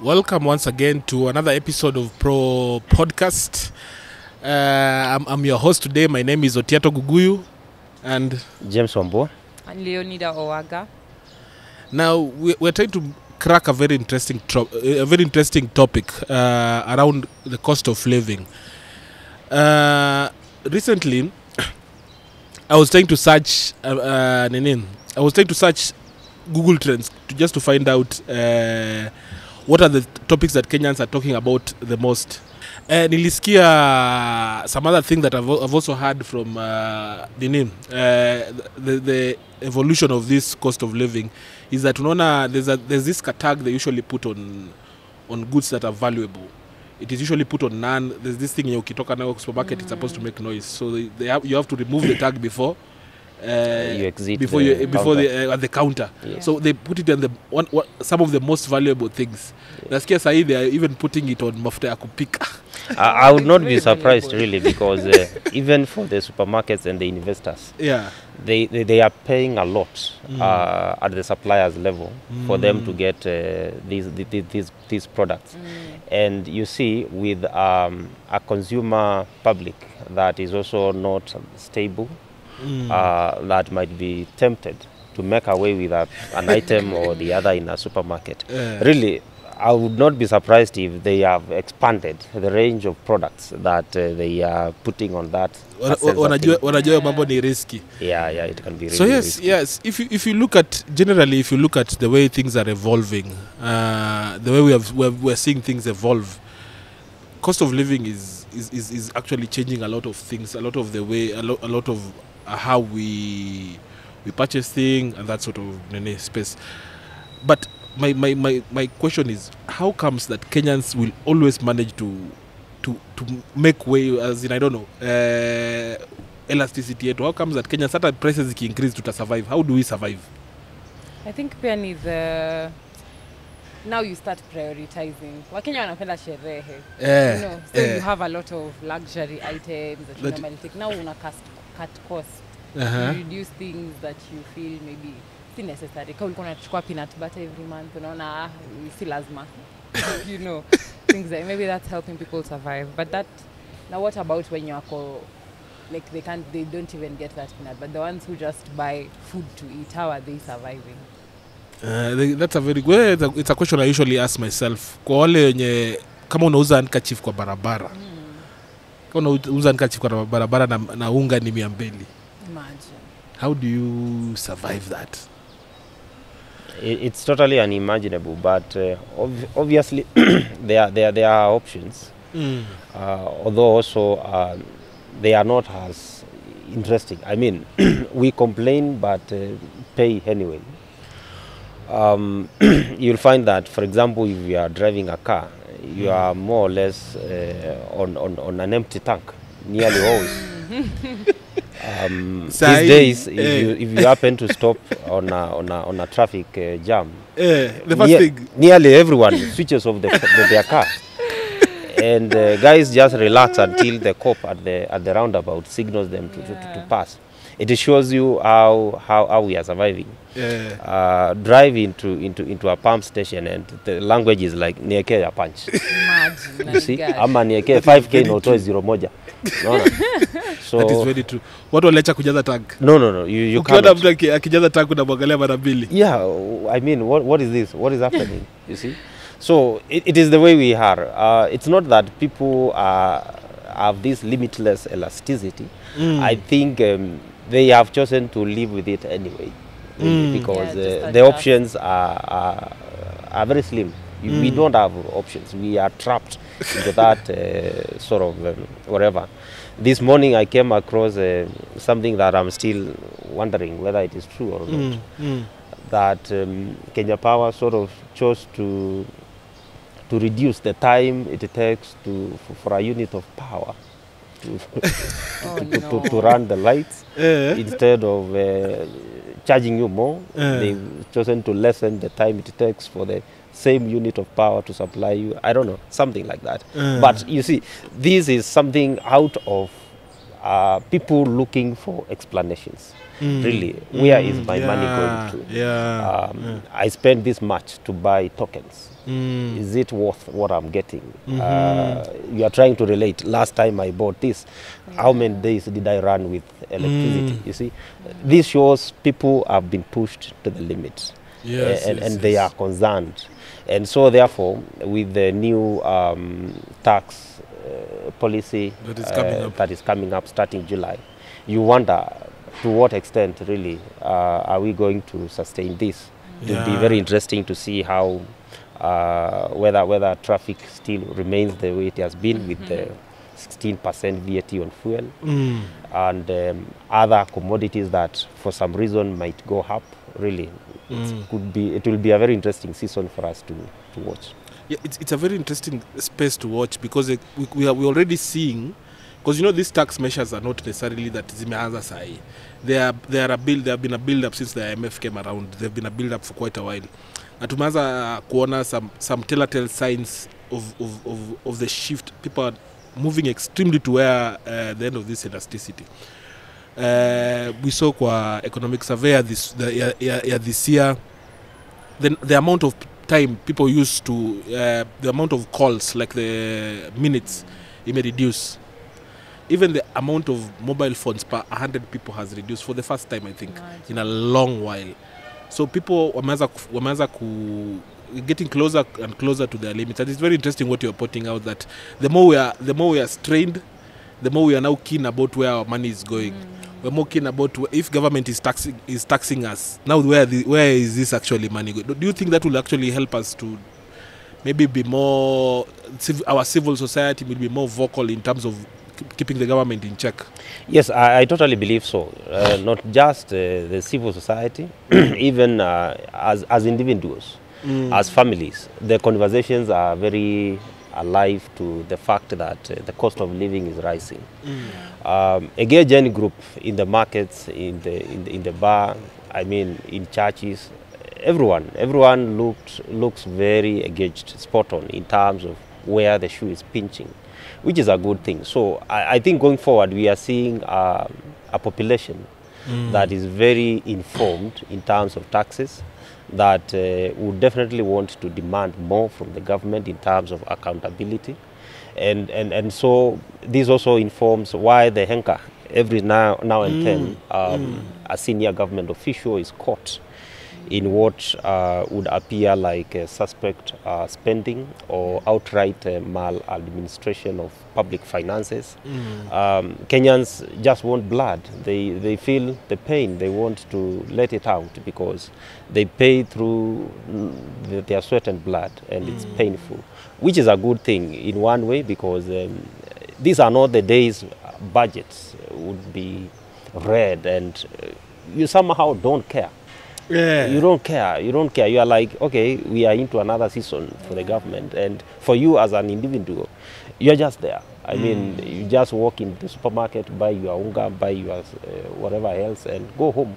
Welcome once again to another episode of Pro Podcast. I'm your host today. My name is Otiato Guguyu and James Wambo and Leonida Owaga. Now we're trying to crack a very interesting topic around the cost of living. Recently, I was trying to search Google Trends to find out what are the topics that Kenyans are talking about the most. Nilisikia some other thing that I've also heard from the evolution of this cost of living is that there's this tag they usually put on goods that are valuable. It is usually put on none. There's this thing in your ukitoka na supermarket, it's supposed to make noise. So you have to remove the tag before you exit before at the counter. Yeah. So they put it on some of the most valuable things. Nasikia sahi they are even putting it on mafuta ya kupika. I would not be surprised really, because even for the supermarkets and the investors, they are paying a lot at the suppliers level for them to get these products. And you see, with a consumer public that is also not stable, that might be tempted to make away with an item or the other in a supermarket. Really, I would not be surprised if they have expanded the range of products that they are putting on that. Wanajua mambo ni risky. Yeah, it can be really so risky. Yes. If you look at the way things are evolving, the way we're seeing things evolve, cost of living is actually changing a lot of things, a lot of the way, a lot of how we purchase things and that sort of space. But my question is, how comes that Kenyans will always manage to make way, as in, I don't know, elasticity? How comes that Kenyans certain prices increase to survive? How do we survive? I think pia ni now you start prioritizing. Wakenya wanapenda sherehe. So you have a lot of luxury items that you normally take. Now una cut costs. You reduce things that you feel maybe si necessary. Kama ulikuwa unachukua peanut butter every month, unaona si lazima. Things like maybe that's helping people survive. But now what about when you are like they don't even get that peanut, but the ones who just buy food to eat, how are they surviving? That's a very good. It's a question I usually ask myself. Kwa wale wenye kama unauza handkerchief kwa barabara. Kama unauza handkerchief kwa barabara na unga ni 200. Imagine. How do you survive that? It's totally unimaginable, but obviously there are options. Although also they are not as interesting. I mean, we complain but pay anyway. You'll find that, for example, if you are driving a car, you are more or less on an empty tank, nearly always. These days, if you happen to stop on a traffic jam, the first thing, nearly everyone switches off their car, and guys just relax until the cop at the roundabout signals them to pass. It shows you how we are surviving. Drive into a pump station and the language is like nieke ya punch. Imagine. You see, ama nieke 5k no toy 01. No. So that is very true. What walecha kujaza tank? No. You can't. Ukiona mtu akijaza tank unamwangalia mara mbili. Yeah, I mean, what is this? What is happening? You see? So it is the way we are. It's not that people have this limitless elasticity. I think they have chosen to live with it anyway, because the options are very slim. We don't have options. We are trapped into that sort of whatever. This morning I came across something that I'm still wondering whether it is true or not. That Kenya Power sort of chose to reduce the time it takes for a unit of power to run the lights. Instead of charging you more, they've chosen to lessen the time it takes for the same unit of power to supply you. I don't know, something like that. But you see, this is something out of people looking for explanations. Really, where is my money going to? I spent this much to buy tokens. Is it worth what I'm getting? You are trying to relate. Last time I bought this, how many days did I run with electricity? You see, this shows people have been pushed to the limit, and they are concerned. And so therefore, with the new tax policy that is coming up starting July, you wonder to what extent really are we going to sustain this. It will be very interesting to see how whether traffic still remains the way it has been with the 16% VAT on fuel and other commodities that for some reason might go up. Really, it will be a very interesting season for us to watch. Yeah, it's a very interesting space to watch because we're already seeing, because you know these tax measures are not necessarily that zimeanza sahi. They have been a build up since the IMF came around. They've been a build up for quite a while. Na tumeanza kuona some telltale signs of the shift. People are moving extremely to where the end of this elasticity. We saw kwa economic survey this year, the amount of time people used to, the amount of calls, like the minutes, it may reduce. Even the amount of mobile phones per 100 people has reduced for the first time, I think, in a long while. So people wameanza getting closer and closer to their limits. And it's very interesting what you're pointing out, that the more we are strained, the more we are now keen about where our money is going. We're more keen about if government is taxing us. Now where is this actually money going? Do you think that will actually help us to maybe be more, our civil society will be more vocal in terms of keeping the government in check? Yes, I totally believe so. Not just the civil society, even as individuals, as families. The conversations are very alive to the fact that the cost of living is rising. Engaged group in the markets, in the bar, I mean in churches, everyone looks very engaged, spot on in terms of where the shoe is pinching, which is a good thing. So I think going forward we are seeing a population that is very informed in terms of taxes, that would definitely want to demand more from the government in terms of accountability. And so this also informs why the Henka, every now and then, a senior government official is caught in what would appear like suspect spending or outright maladministration of public finances. Kenyans just want blood. They feel the pain. They want to let it out because they pay through their sweat and blood, and it's painful, which is a good thing in one way, because these are not the days budgets would be read and you somehow don't care. You don't care. You are like, okay, we are into another season for the government, and for you as an individual, you're just there. I mean, you just walk in the supermarket, buy your unga, buy your whatever else, and go home.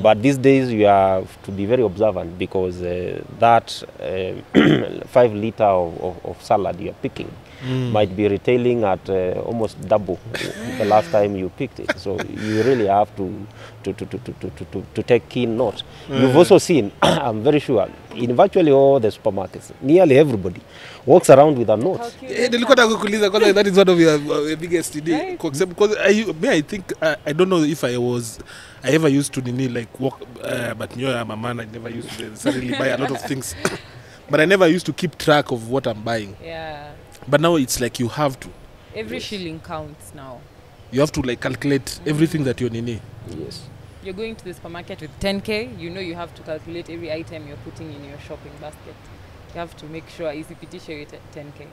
But these days you have to be very observant, because that 5 liters of salad you're picking might be retailing at almost double the last time you picked it. So you really have to take keen note. You've also seen, I'm very sure, in virtually all the supermarkets, nearly everybody walks around with a note. That is one of your biggest today. Because I think, I don't know if I ever used to walk, but you know, I'm a man, I never used to necessarily buy a lot of things. But I never used to keep track of what I'm buying. Yeah. But now it's like you have to. Every shilling counts now. You have to calculate everything that you're nini. Yes. You're going to the supermarket with 10K, you know you have to calculate every item you're putting in your shopping basket. You have to make sure isipitishe you 10K.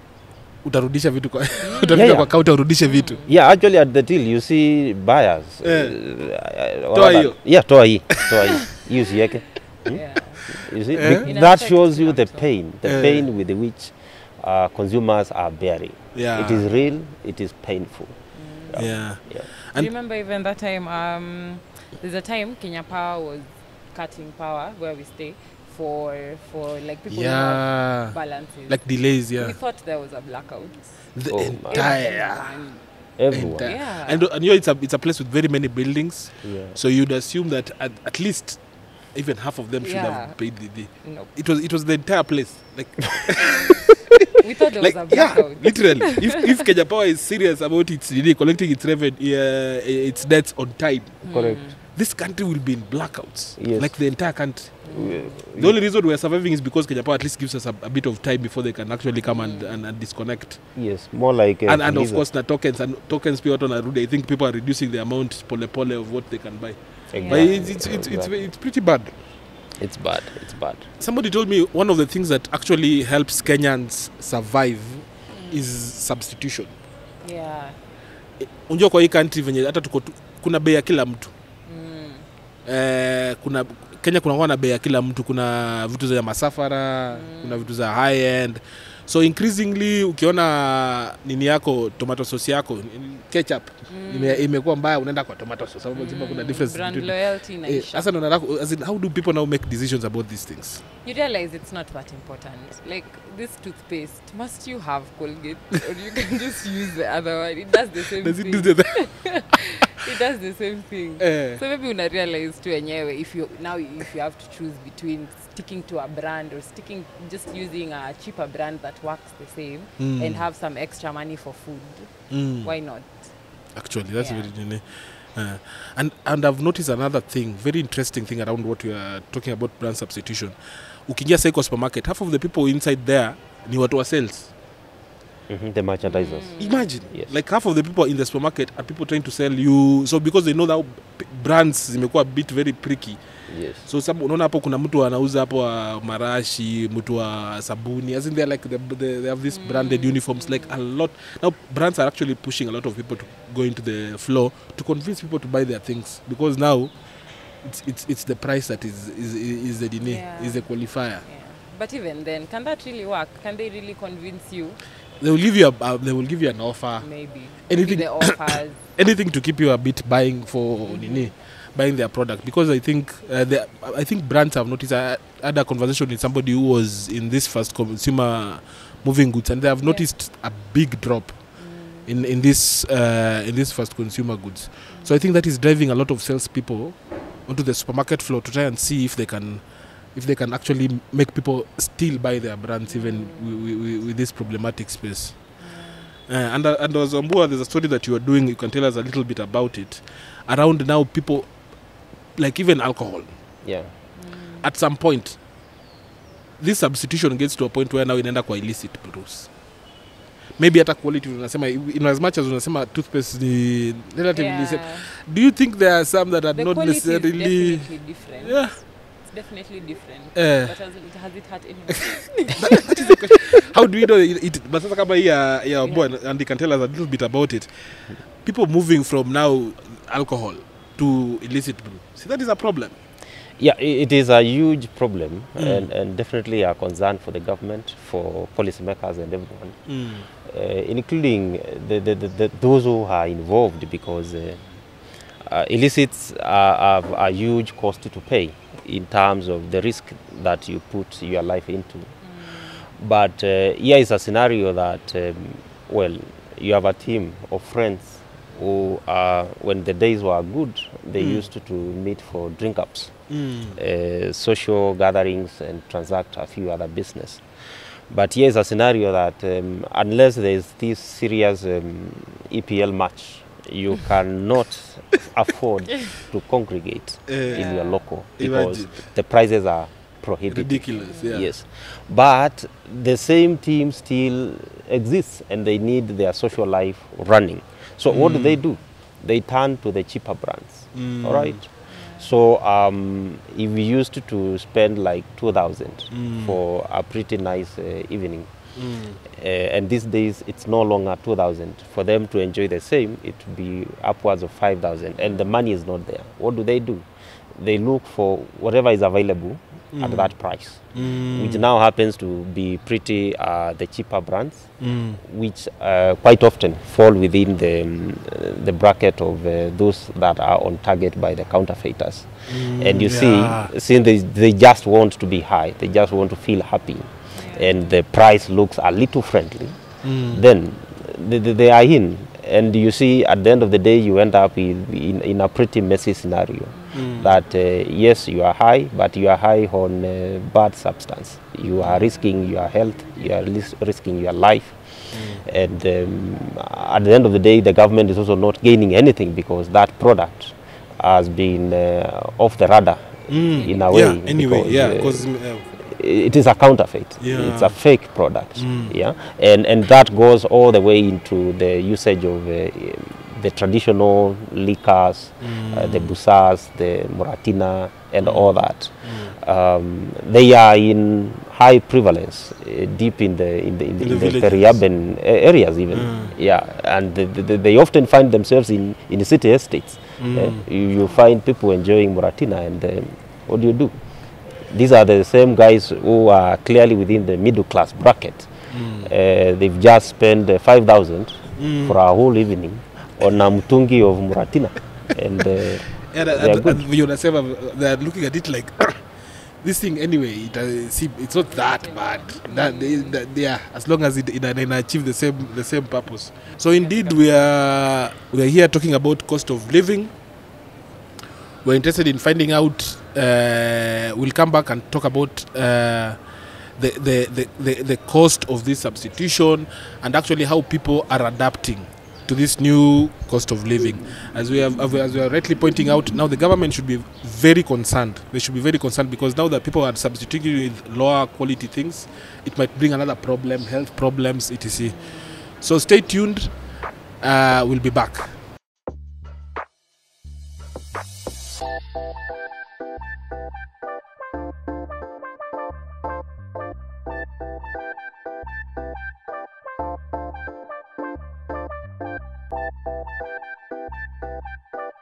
Utarudisha vitu kwa utafika kwa counter urudishe vitu. Yeah, actually at the till you see buyers. Toa hiyo. Yeah, toa hii. Use yake. Yeah. You see, that shows you the pain with which consumers are bearing. Yeah. It is real, it is painful. Yeah. Do you remember even that time, there's a time Kenya Power was cutting power where we stay for like people who have balances. Like delays, yeah. We thought there was a blackout. The entire... Everyone. Yeah. And you know, it's a place with very many buildings. Yeah. So you'd assume that at least even half of them should have paid the. Nope. It was the entire place. Like We thought there was a blackout. literally. if Kenya Power is serious about its collecting its revenue, its debts on time, Correct. this country will be in blackouts. Yes. Like the entire country. The only reason we're surviving is because Kenya Power at least gives us a bit of time before they can actually come and disconnect. Yes, more like And of course, the tokens people on Arude, I think people are reducing the amount pole of what they can buy. But it's pretty bad. It's bad. It's bad. Somebody told me one of the things that actually helps Kenyans survive is substitution. Yeah. Unajua kwa hii country venye hata kuna bei ya kila mtu. Kuna Kenya kuna na bei ya kila mtu, kuna vitu za masafara, kuna vitu za high end. So increasingly ukiona nini yako tomato sauce yako ketchup imekuwa mbaya, unaenda kwa tomato sauce sababu kuna difference brand between loyalty na isha. Sasa as in, how do people now make decisions about these things? You realize it's not that important. Like this toothpaste, must you have Colgate or you can just use the other one? It does the same Does thing. it do the It does the same thing. So maybe una realize tu enyewe if you have to choose between sticking to a brand or just using a cheaper brand that works the same and have some extra money for food. Why not? Actually, that's very and I've noticed another thing, very interesting thing around what we are talking about brand substitution. Ukiingia Seiko supermarket, half of the people inside there ni watu wa sales. The merchandisers. Imagine, yes. Like half of the people in the supermarket are people trying to sell you. So because they know that brands zimekuwa a bit very pricky. Yes. So unaona hapo kuna mtu anauza hapo marashi, mtu wa sabuni. As in they're like they have these branded uniforms, like a lot. Now brands are actually pushing a lot of people to go into the floor to convince people to buy their things, because now it's the price that is the is the qualifier. Yeah. But even then, can that really work? Can they really convince you? They will give you an offer. Maybe. Anything, maybe the offers. Anything to keep you a bit buying for buying their product, because I think brands have noticed. I had a conversation with somebody who was in this first consumer moving goods, and they have noticed a big drop in this first consumer goods. So I think that is driving a lot of salespeople onto the supermarket floor to try and see if they can actually make people still buy their brands even with this problematic space. And as Ambua, there's a story that you are doing. You can tell us a little bit about it. Around now, people, like even alcohol. Yeah. At some point, this substitution gets to a point where now inaenda kwa illicit brews. Maybe at a quality, unasema, in as much as unasema toothpaste is relatively same. Do you think there are some that are not necessarily... Is definitely different. Yeah. Definitely different. But has it hurt anyone? That is the question. How do we know it? But sasa kama ya boy, and they can tell us a little bit about it. People moving from now alcohol to illicit brew. See, that is a problem. Yeah, it is a huge problem and definitely a concern for the government, for policymakers and everyone, including those who are involved, because illicits have a huge cost to pay in terms of the risk that you put your life into. But here is a scenario that, you have a team of friends who, when the days were good, they used to meet for drink-ups, social gatherings, and transact a few other business. But here is a scenario that unless there is this serious EPL match, you cannot afford to congregate in your local, because the prices are prohibitive. Ridiculous, yeah. Yes. But the same team still exists and they need their social life running. So what do? They turn to the cheaper brands. All right. So if we used to spend like 2,000 for a pretty nice evening, and these days it's no longer 2,000. For them to enjoy the same, it would be upwards of 5,000, and the money is not there. What do? They look for whatever is available at that price, which now happens to be pretty the cheaper brands, which quite often fall within the bracket of those that are on target by the counterfeiters. And you see, since they just want to be high, they just want to feel happy, and the price looks a little friendly, then they are in. And you see, at the end of the day, you end up in a pretty messy scenario. That yes, you are high, but you are high on bad substance. You are risking your health, you are risking your life. And at the end of the day, the government is also not gaining anything, because that product has been off the radar in a way. Yeah, anyway, because it is a counterfeit. It's a fake product. Yeah, and that goes all the way into the usage of the traditional liquors, the busas, the moratina, and all that. They are in high prevalence, deep in the peri-urban areas even. Yeah, and they often find themselves in city estates. You find people enjoying moratina, and what do? These are the same guys who are clearly within the middle class bracket. They've just spent 5,000 for a whole evening on a mtungi of muratina, and they're looking at it like this thing anyway. It's not that bad. They are, as long as it achieve the same purpose. So indeed, we are here talking about cost of living. We're interested in finding out. We'll come back and talk about the cost of this substitution, and actually how people are adapting to this new cost of living. As we are rightly pointing out, now the government should be very concerned. They should be very concerned, because now that people are substituting with lower quality things, it might bring another problem, health problems, etc. So stay tuned. We'll be back.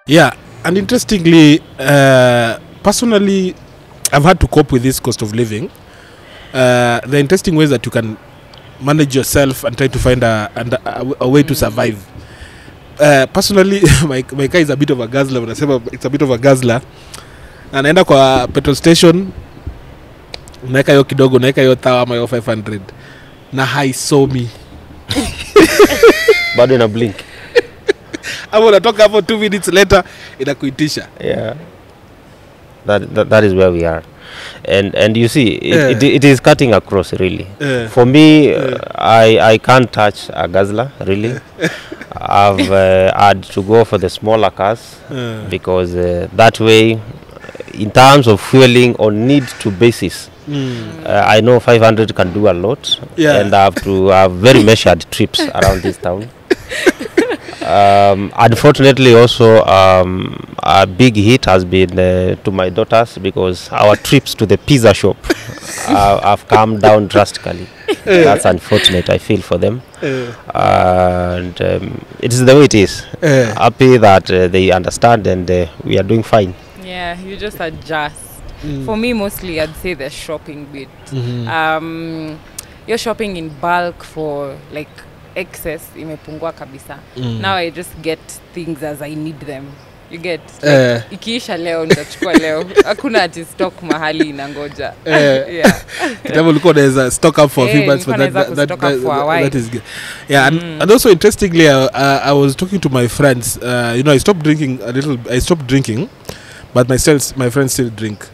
Yeah, and interestingly, personally, I've had to cope with this cost of living. The interesting ways that you can manage yourself and try to find a way to survive. Personally, my car is a bit of a guzzler. It's a bit of a guzzler. Anaenda kwa petrol station, naeka hiyo kidogo, naeka hiyo thawa ama hiyo 500. Na haiso me. Bado ina blink. Hapo unatoka hapo 2 minutes later inakuitisha. Yeah. That is where we are. And you see, it is cutting across, really. For me, I can't touch a guzzler, really. I've had to go for the smaller cars, because that way, in terms of fueling on need-to basis, I know 500 can do a lot, and I have to have very measured trips around this town. Unfortunately, also a big hit has been to my daughters, because our trips to the pizza shop have come down drastically. That's unfortunate. I feel for them, and it is the way it is. Happy that they understand, and we are doing fine. Yeah, you just adjust. For me, mostly, I'd say the shopping bit. You're shopping in bulk for like excess, imepungua kabisa. Now I just get things as I need them. You get like, ikiisha leo nitachukua leo. Hakuna ati stock mahali inangoja. Yeah. Kitambo ulikuwa unaweza stock up for a few months, but that is good. Yeah, and also interestingly, I was talking to my friends. I stopped drinking I stopped drinking, but my friends still drink.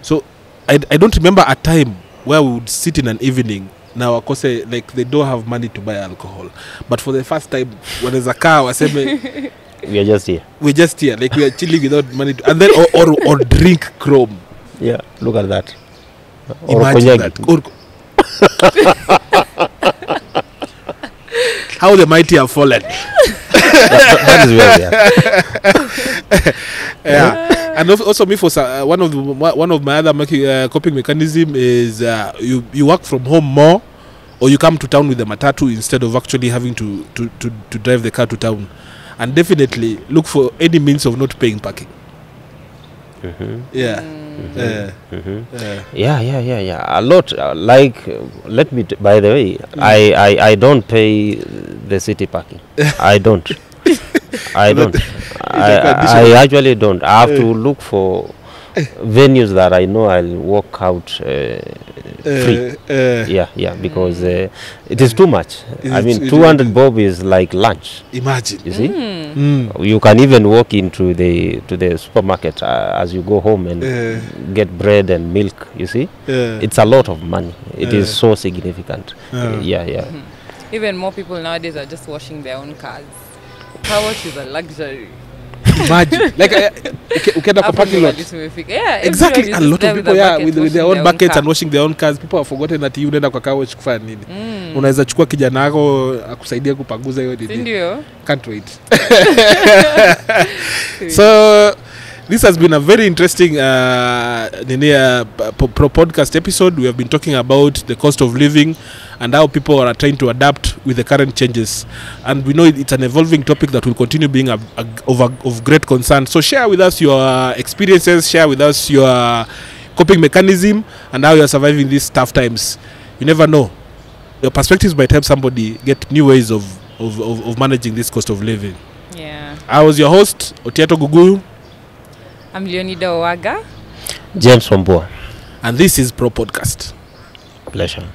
So I don't remember a time where we would sit in an evening. Now, of course, like they don't have money to buy alcohol, but for the first time, when there's a car, we are just here. We're just here, like we are chilling without money, and then or drink Chrome. Yeah, look at that. Imagine that. How the mighty have fallen. that is where we are. Yeah. And also me, for one of my other coping mechanism is you work from home more, or you come to town with the matatu instead of actually having to drive the car to town. And definitely look for any means of not paying parking. Yeah. Yeah. A lot. Let me. By the way, I don't pay the city parking. I don't. I actually don't. I have to look for venues that I know I'll walk out free. Yeah, because it is too much. I mean, 200 bob is like lunch. Imagine. You see, you can even walk into the supermarket as you go home and get bread and milk. You see, it's a lot of money. It is so significant. Yeah. Even more people nowadays are just washing their own cars. Car wash is a luxury. Imagine, like, ukenda kwa parking lot. Yeah, exactly. A lot of people, with their own buckets and washing their own cars. People have forgotten that you unaenda kwa car wash kufanya nini. Unaweza chukua kijana wako akusaidia kupanguza hiyo nini. Ndio. Can't wait. So this has been a very interesting podcast episode. We have been talking about the cost of living and how people are trying to adapt with the current changes. And we know it's an evolving topic that will continue being of great concern. So share with us your experiences, share with us your coping mechanism and how you are surviving these tough times. You never know. Your perspectives might help somebody get new ways of managing this cost of living. Yeah. I was your host, Otiato Gugu. I'm Leonida Owaga. James Wambua. And this is Pro Podcast. Pleasure.